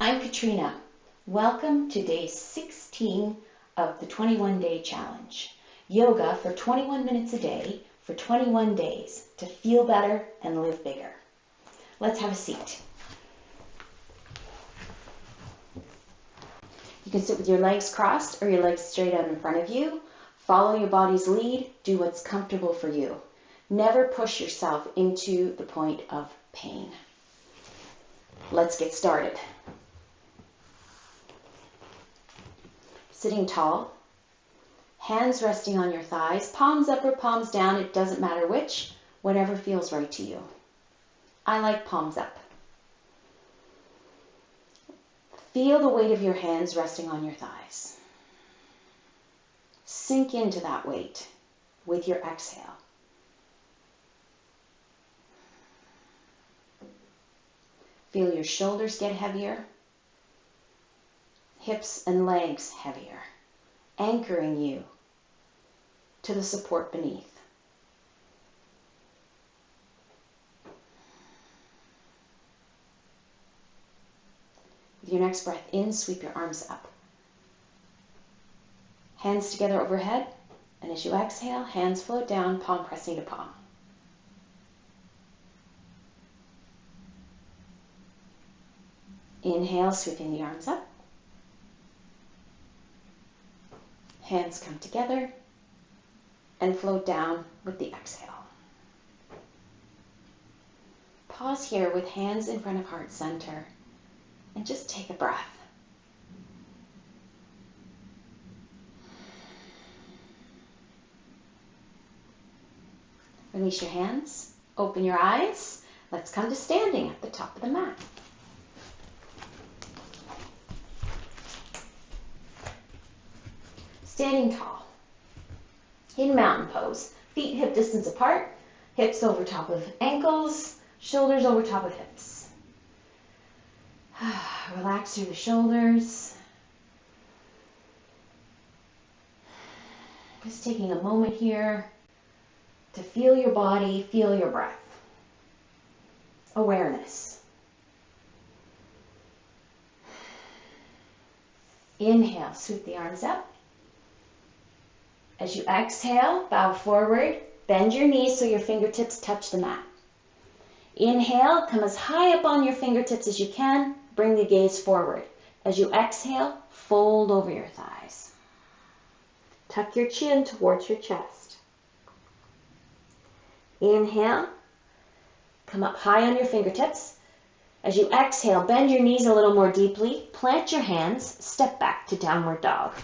I'm Katrina. Welcome to day 16 of the 21-day challenge. Yoga for 21 minutes a day for 21 days to feel better and live bigger. Let's have a seat. You can sit with your legs crossed or your legs straight out in front of you. Follow your body's lead. Do what's comfortable for you. Never push yourself into the point of pain. Let's get started. Sitting tall, hands resting on your thighs, palms up or palms down, it doesn't matter which, whatever feels right to you. I like palms up. Feel the weight of your hands resting on your thighs. Sink into that weight with your exhale. Feel your shoulders get heavier, hips and legs heavier, anchoring you to the support beneath. With your next breath in, sweep your arms up. Hands together overhead, and as you exhale, hands float down, palm pressing to palm. Inhale, sweeping the arms up. Hands come together and float down with the exhale. Pause here with hands in front of heart center and just take a breath. Release your hands, open your eyes. Let's come to standing at the top of the mat. Standing tall, in mountain pose, feet hip distance apart, hips over top of ankles, shoulders over top of hips. Relax through the shoulders. Just taking a moment here to feel your body, feel your breath. Awareness. Inhale, sweep the arms up. As you exhale, bow forward, bend your knees so your fingertips touch the mat. Inhale, come as high up on your fingertips as you can, bring the gaze forward. As you exhale, fold over your thighs. Tuck your chin towards your chest. Inhale, come up high on your fingertips. As you exhale, bend your knees a little more deeply, plant your hands, step back to downward dog.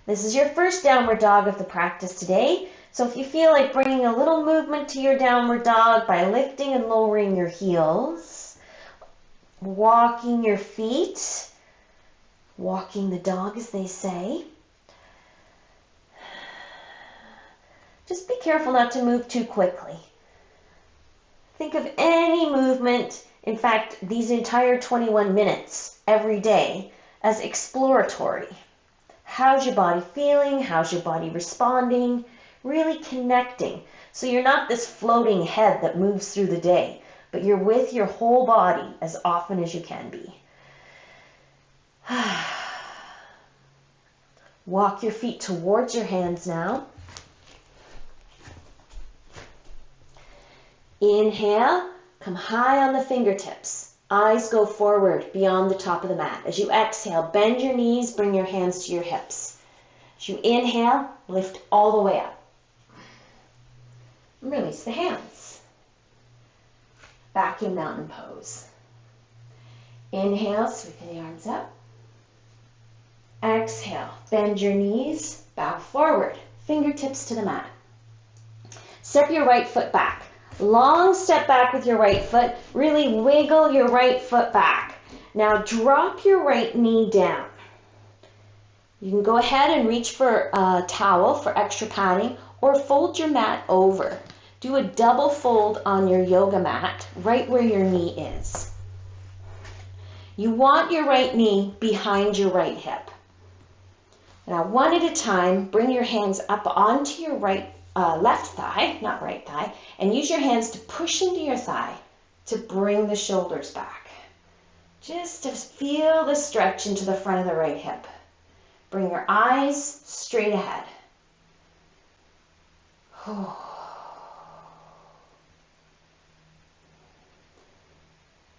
This is your first downward dog of the practice today. So if you feel like bringing a little movement to your downward dog by lifting and lowering your heels, walking your feet, walking the dog as they say. Just be careful not to move too quickly. Think of any movement, in fact, these entire 21 minutes every day, as exploratory. How's your body feeling? How's your body responding? Really connecting. So you're not this floating head that moves through the day, but you're with your whole body as often as you can be. Walk your feet towards your hands now. Inhale, come high on the fingertips. Eyes go forward beyond the top of the mat. As you exhale, bend your knees, bring your hands to your hips. As you inhale, lift all the way up. And release the hands. Back in mountain pose. Inhale, sweeping the arms up. Exhale, bend your knees, bow forward, fingertips to the mat. Step your right foot back. Long step back with your right foot. Really wiggle your right foot back. Now drop your right knee down. You can go ahead and reach for a towel for extra padding or fold your mat over. Do a double fold on your yoga mat right where your knee is. You want your right knee behind your right hip. Now one at a time, bring your hands up onto your right left thigh, not right thigh, and use your hands to push into your thigh to bring the shoulders back. Just to feel the stretch into the front of the right hip. Bring your eyes straight ahead.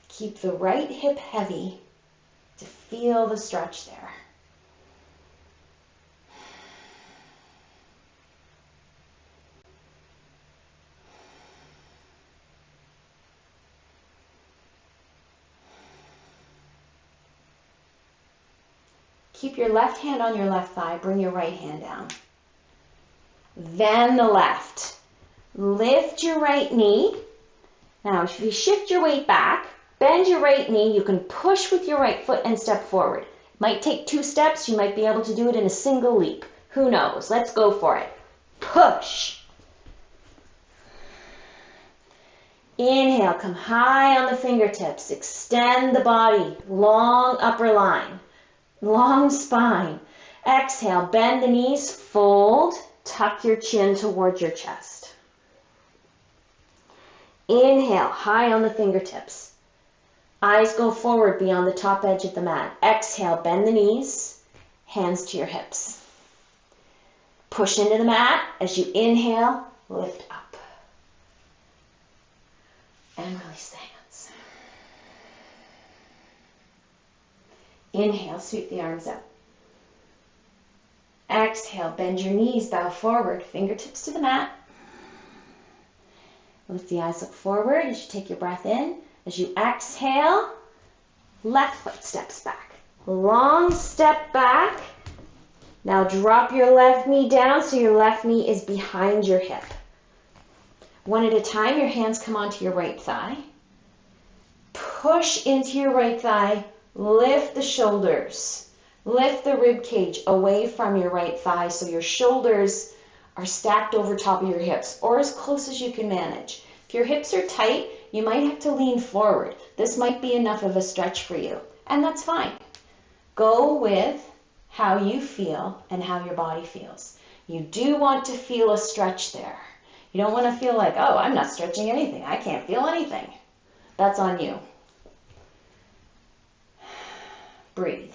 Keep the right hip heavy to feel the stretch there. Keep your left hand on your left thigh. Bring your right hand down. Then the left. Lift your right knee. Now, if you shift your weight back, bend your right knee, you can push with your right foot and step forward. It might take 2 steps. You might be able to do it in a single leap. Who knows? Let's go for it. Push. Inhale, come high on the fingertips. Extend the body. Long upper line. Long spine. Exhale, bend the knees, fold, tuck your chin towards your chest. Inhale, high on the fingertips. Eyes go forward beyond the top edge of the mat. Exhale, bend the knees, hands to your hips. Push into the mat. As you inhale, lift up. And release the hands. Inhale, sweep the arms up. Exhale, bend your knees, bow forward, fingertips to the mat. Lift the eyes, look forward as you take your breath in. As you exhale, left foot steps back. Long step back. Now drop your left knee down so your left knee is behind your hip. One at a time, your hands come onto your right thigh. Push into your right thigh. Lift the shoulders. Lift the rib cage away from your right thigh so your shoulders are stacked over top of your hips or as close as you can manage. If your hips are tight, you might have to lean forward. This might be enough of a stretch for you, and that's fine. Go with how you feel and how your body feels. You do want to feel a stretch there. You don't want to feel like, oh, I'm not stretching anything. I can't feel anything. That's on you. Breathe.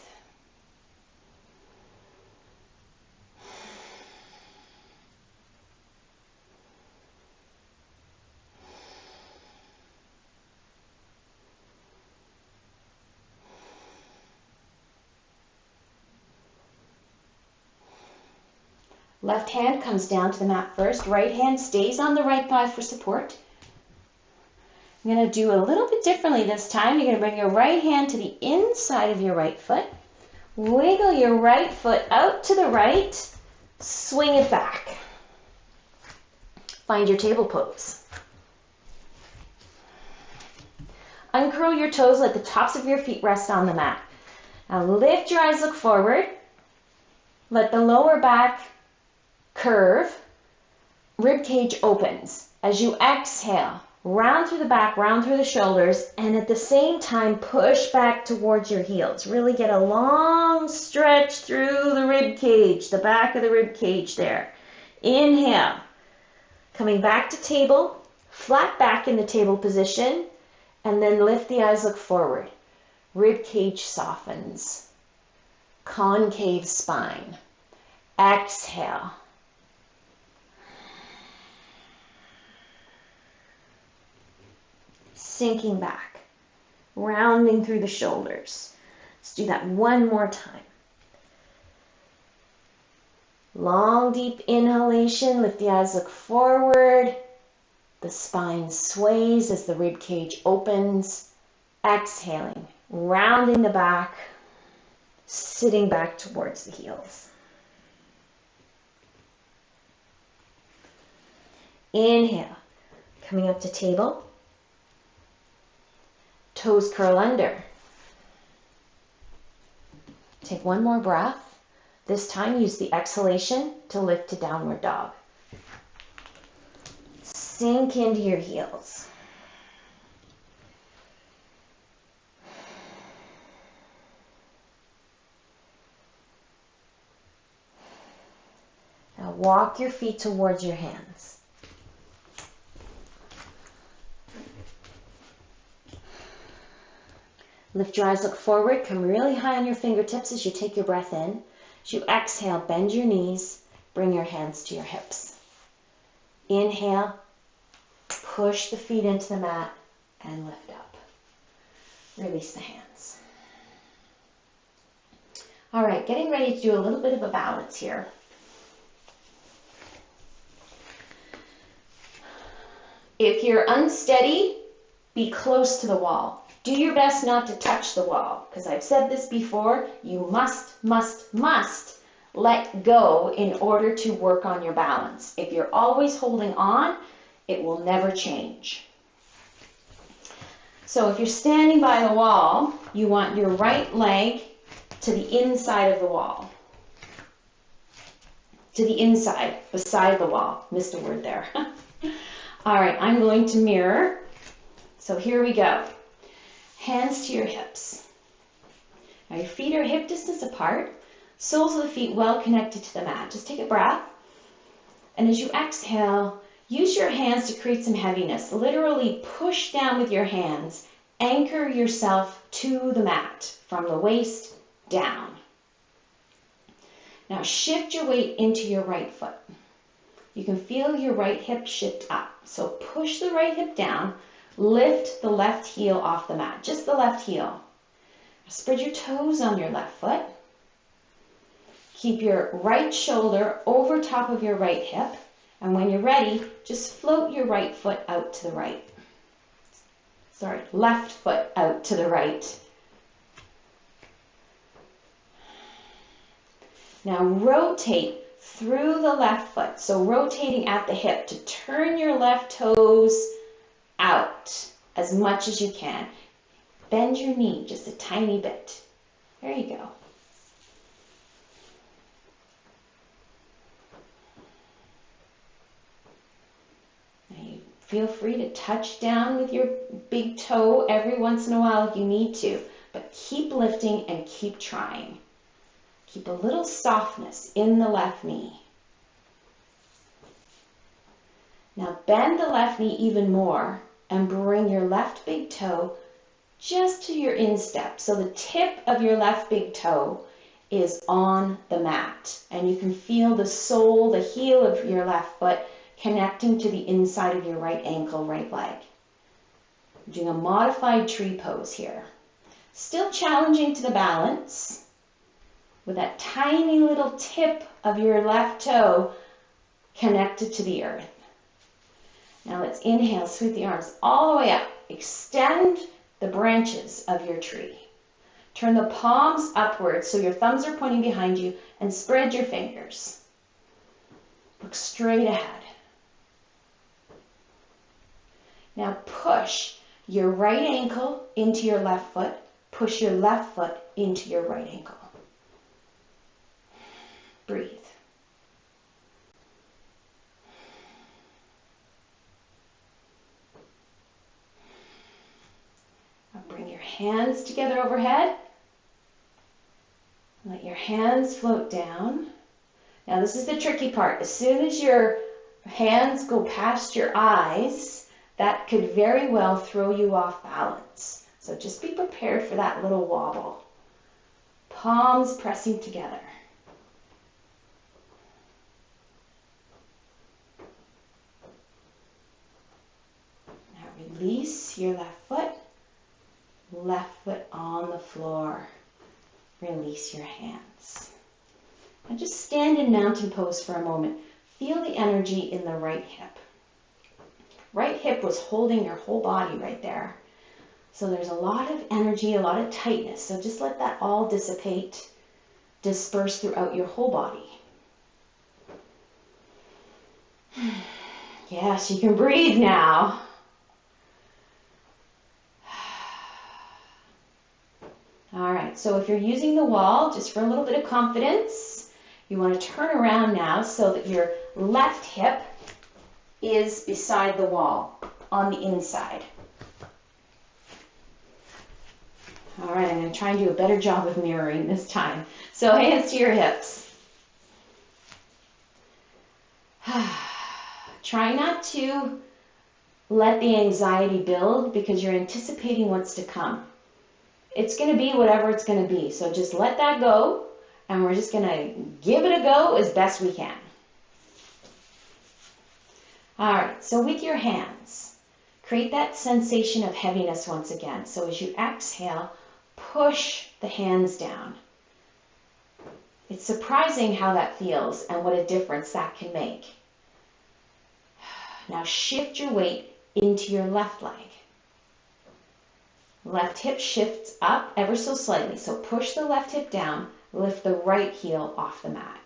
Left hand comes down to the mat first. Right hand stays on the right thigh for support. I'm going to do a little bit differently this time. You're going to bring your right hand to the inside of your right foot. Wiggle your right foot out to the right. Swing it back. Find your table pose. Uncurl your toes, let the tops of your feet rest on the mat. Now lift your eyes, look forward. Let the lower back curve. Rib cage opens. As you exhale, round through the back, round through the shoulders, and at the same time push back towards your heels. Really get a long stretch through the rib cage, the back of the rib cage there. Inhale. Coming back to table, flat back in the table position, and then lift the eyes, look forward. Rib cage softens. Concave spine. Exhale. Sinking back, rounding through the shoulders. Let's do that one more time. Long, deep inhalation. Lift the eyes, look forward. The spine sways as the rib cage opens. Exhaling, rounding the back, sitting back towards the heels. Inhale, coming up to table. Toes curl under. Take one more breath. This time use the exhalation to lift to downward dog. Sink into your heels. Now walk your feet towards your hands. Lift your eyes, look forward, come really high on your fingertips as you take your breath in. As you exhale, bend your knees, bring your hands to your hips. Inhale, push the feet into the mat and lift up. Release the hands. All right, getting ready to do a little bit of a balance here. If you're unsteady, be close to the wall. Do your best not to touch the wall, because I've said this before, you must let go in order to work on your balance. If you're always holding on, it will never change. So if you're standing by the wall, you want your right leg to the inside of the wall. To the inside, beside the wall. Missed a word there. All right, I'm going to mirror. So here we go. Hands to your hips. Now your feet are hip distance apart. Soles of the feet well connected to the mat. Just take a breath. And as you exhale, use your hands to create some heaviness. Literally push down with your hands. Anchor yourself to the mat from the waist down. Now shift your weight into your right foot. You can feel your right hip shift up. So push the right hip down. Lift the left heel off the mat. Just the left heel. Spread your toes on your left foot. Keep your right shoulder over top of your right hip. And when you're ready, just float your right foot out to the right. Sorry, left foot out to the right. Now rotate through the left foot. So rotating at the hip to turn your left toes out as much as you can. Bend your knee just a tiny bit. There you go. Now you feel free to touch down with your big toe every once in a while if you need to, but keep lifting and keep trying. Keep a little softness in the left knee. Now bend the left knee even more and bring your left big toe just to your instep. So the tip of your left big toe is on the mat. And you can feel the sole, the heel of your left foot connecting to the inside of your right ankle, right leg. I'm doing a modified tree pose here. Still challenging to the balance with that tiny little tip of your left toe connected to the earth. Now let's inhale, sweep the arms all the way up. Extend the branches of your tree. Turn the palms upwards so your thumbs are pointing behind you and spread your fingers. Look straight ahead. Now push your right ankle into your left foot. Push your left foot into your right ankle. Breathe. Now bring your hands together overhead. Let your hands float down. Now this is the tricky part. As soon as your hands go past your eyes, that could very well throw you off balance. So just be prepared for that little wobble. Palms pressing together. Release your left foot on the floor. Release your hands. And just stand in mountain pose for a moment. Feel the energy in the right hip. Right hip was holding your whole body right there. So there's a lot of energy, a lot of tightness. So just let that all dissipate, disperse throughout your whole body. Yes, you can breathe now. All right, so if you're using the wall just for a little bit of confidence, you want to turn around now so that your left hip is beside the wall on the inside. All right, I'm going to try and do a better job of mirroring this time. So hands to your hips. Try not to let the anxiety build because you're anticipating what's to come. It's going to be whatever it's going to be. So just let that go, and we're just going to give it a go as best we can. All right, so with your hands, create that sensation of heaviness once again. So as you exhale, push the hands down. It's surprising how that feels and what a difference that can make. Now shift your weight into your left leg. Left hip shifts up ever so slightly. So push the left hip down, lift the right heel off the mat.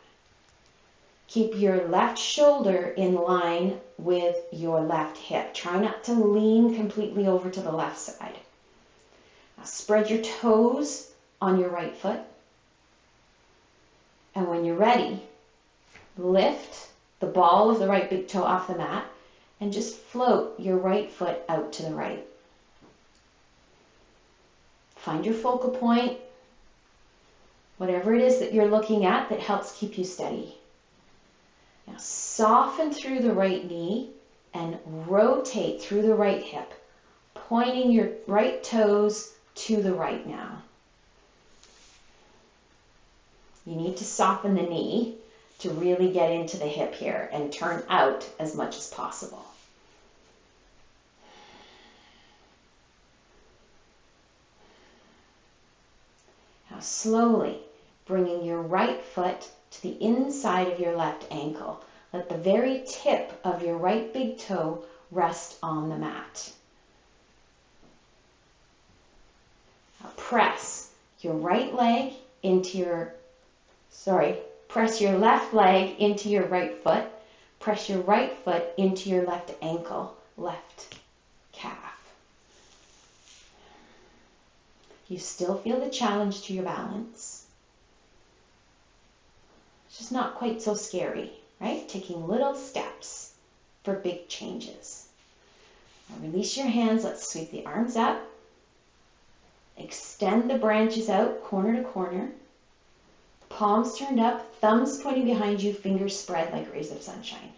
Keep your left shoulder in line with your left hip. Try not to lean completely over to the left side. Now spread your toes on your right foot. And when you're ready, lift the ball of the right big toe off the mat and just float your right foot out to the right. Find your focal point, whatever it is that you're looking at that helps keep you steady. Now soften through the right knee and rotate through the right hip, pointing your right toes to the right now. You need to soften the knee to really get into the hip here and turn out as much as possible. Now slowly bringing your right foot to the inside of your left ankle. Let the very tip of your right big toe rest on the mat. Now press your right leg into your, press your left leg into your right foot. Press your right foot into your left ankle, left calf. You still feel the challenge to your balance. It's just not quite so scary, right? Taking little steps for big changes. Now release your hands. Let's sweep the arms up. Extend the branches out, corner to corner. Palms turned up, thumbs pointing behind you, fingers spread like rays of sunshine.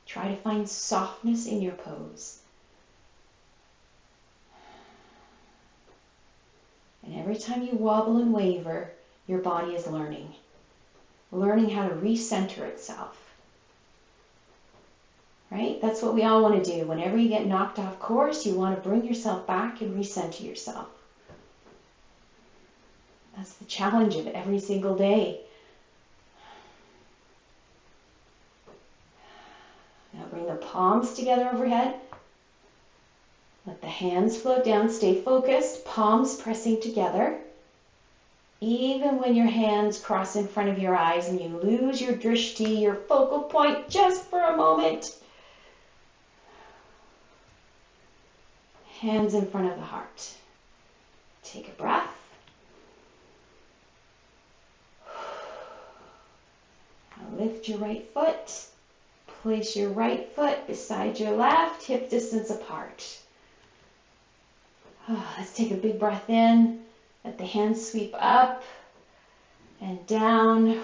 Try to find softness in your pose. And every time you wobble and waver, your body is learning how to recenter itself. Right? That's what we all want to do. Whenever you get knocked off course, you want to bring yourself back and recenter yourself. That's the challenge of every single day. Now bring the palms together overhead. Let the hands float down, stay focused, palms pressing together. Even when your hands cross in front of your eyes and you lose your drishti, your focal point, just for a moment. Hands in front of the heart. Take a breath. Now lift your right foot. Place your right foot beside your left, hip distance apart. Let's take a big breath in. Let the hands sweep up and down.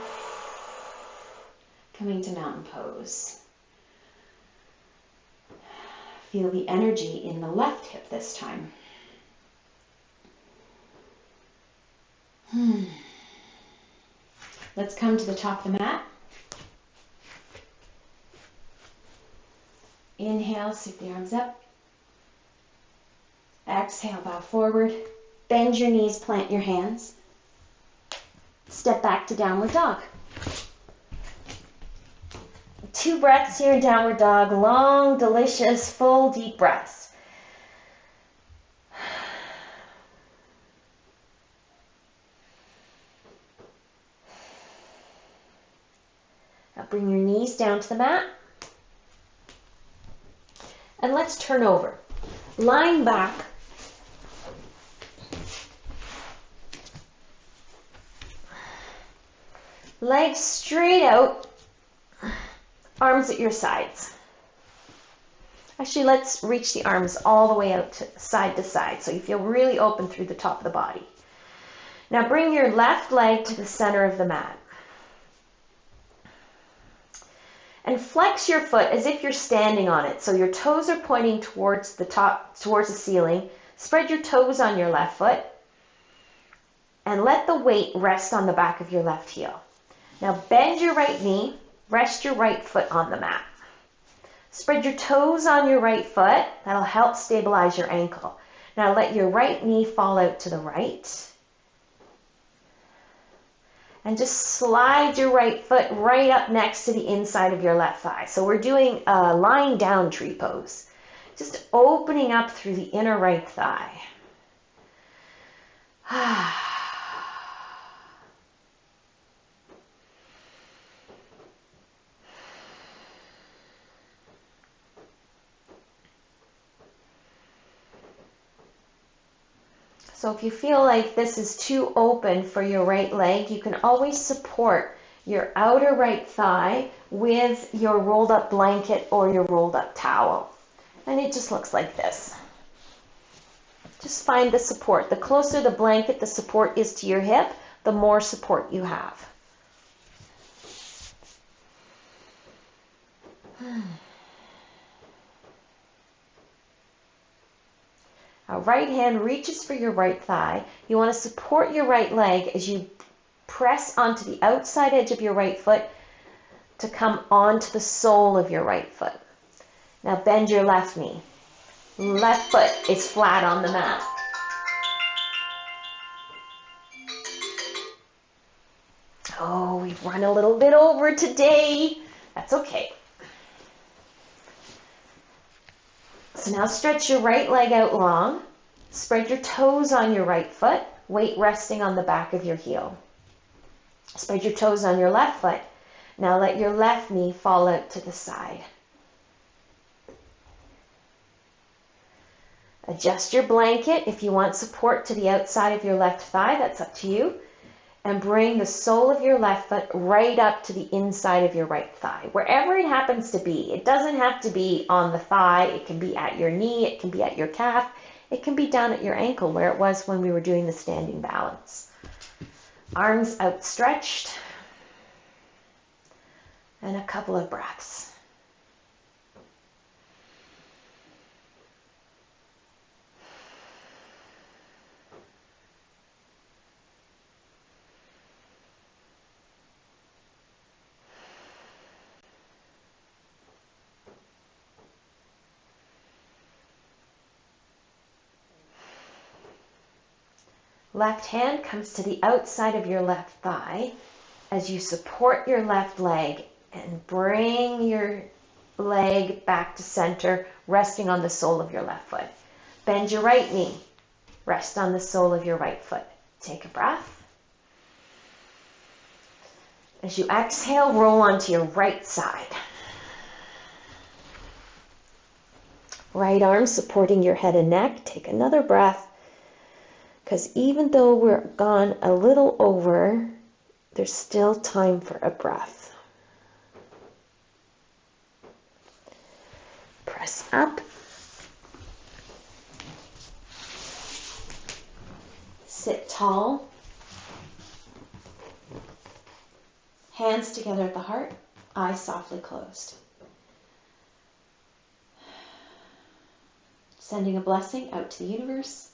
Coming to mountain pose. Feel the energy in the left hip this time. Let's come to the top of the mat. Inhale, sweep the arms up. Exhale, bow forward. Bend your knees, plant your hands. Step back to downward dog. 2 breaths here in downward dog. Long, delicious, full, deep breaths. Now bring your knees down to the mat. And let's turn over. Lying back. Legs straight out. Arms at your sides. Actually, let's reach the arms all the way out to side so you feel really open through the top of the body. Now bring your left leg to the center of the mat. And flex your foot as if you're standing on it. So your toes are pointing towards the top, towards the ceiling. Spread your toes on your left foot and let the weight rest on the back of your left heel. Now bend your right knee, rest your right foot on the mat. Spread your toes on your right foot. That'll help stabilize your ankle. Now let your right knee fall out to the right. And just slide your right foot right up next to the inside of your left thigh. So we're doing a lying down tree pose. Just opening up through the inner right thigh. So if you feel like this is too open for your right leg, you can always support your outer right thigh with your rolled up blanket or your rolled up towel. And it just looks like this. Just find the support. The closer the blanket, the support is to your hip, the more support you have. Our right hand reaches for your right thigh. You want to support your right leg as you press onto the outside edge of your right foot to come onto the sole of your right foot. Now bend your left knee. Left foot is flat on the mat. Oh, we've run a little bit over today. That's okay. So now stretch your right leg out long. Spread your toes on your right foot, weight resting on the back of your heel. Spread your toes on your left foot. Now let your left knee fall out to the side. Adjust your blanket if you want support to the outside of your left thigh, that's up to you. And bring the sole of your left foot right up to the inside of your right thigh, wherever it happens to be. It doesn't have to be on the thigh. It can be at your knee. It can be at your calf. It can be down at your ankle where it was when we were doing the standing balance. Arms outstretched. And a couple of breaths. Left hand comes to the outside of your left thigh as you support your left leg and bring your leg back to center, resting on the sole of your left foot. Bend your right knee, rest on the sole of your right foot. Take a breath. As you exhale, roll onto your right side. Right arm supporting your head and neck. Take another breath. Because even though we're gone a little over, there's still time for a breath. Press up. Sit tall. Hands together at the heart, eyes softly closed. Sending a blessing out to the universe.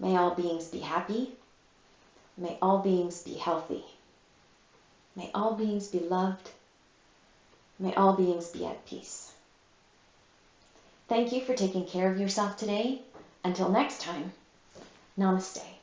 May all beings be happy. May all beings be healthy. May all beings be loved. May all beings be at peace. Thank you for taking care of yourself today. Until next time, namaste.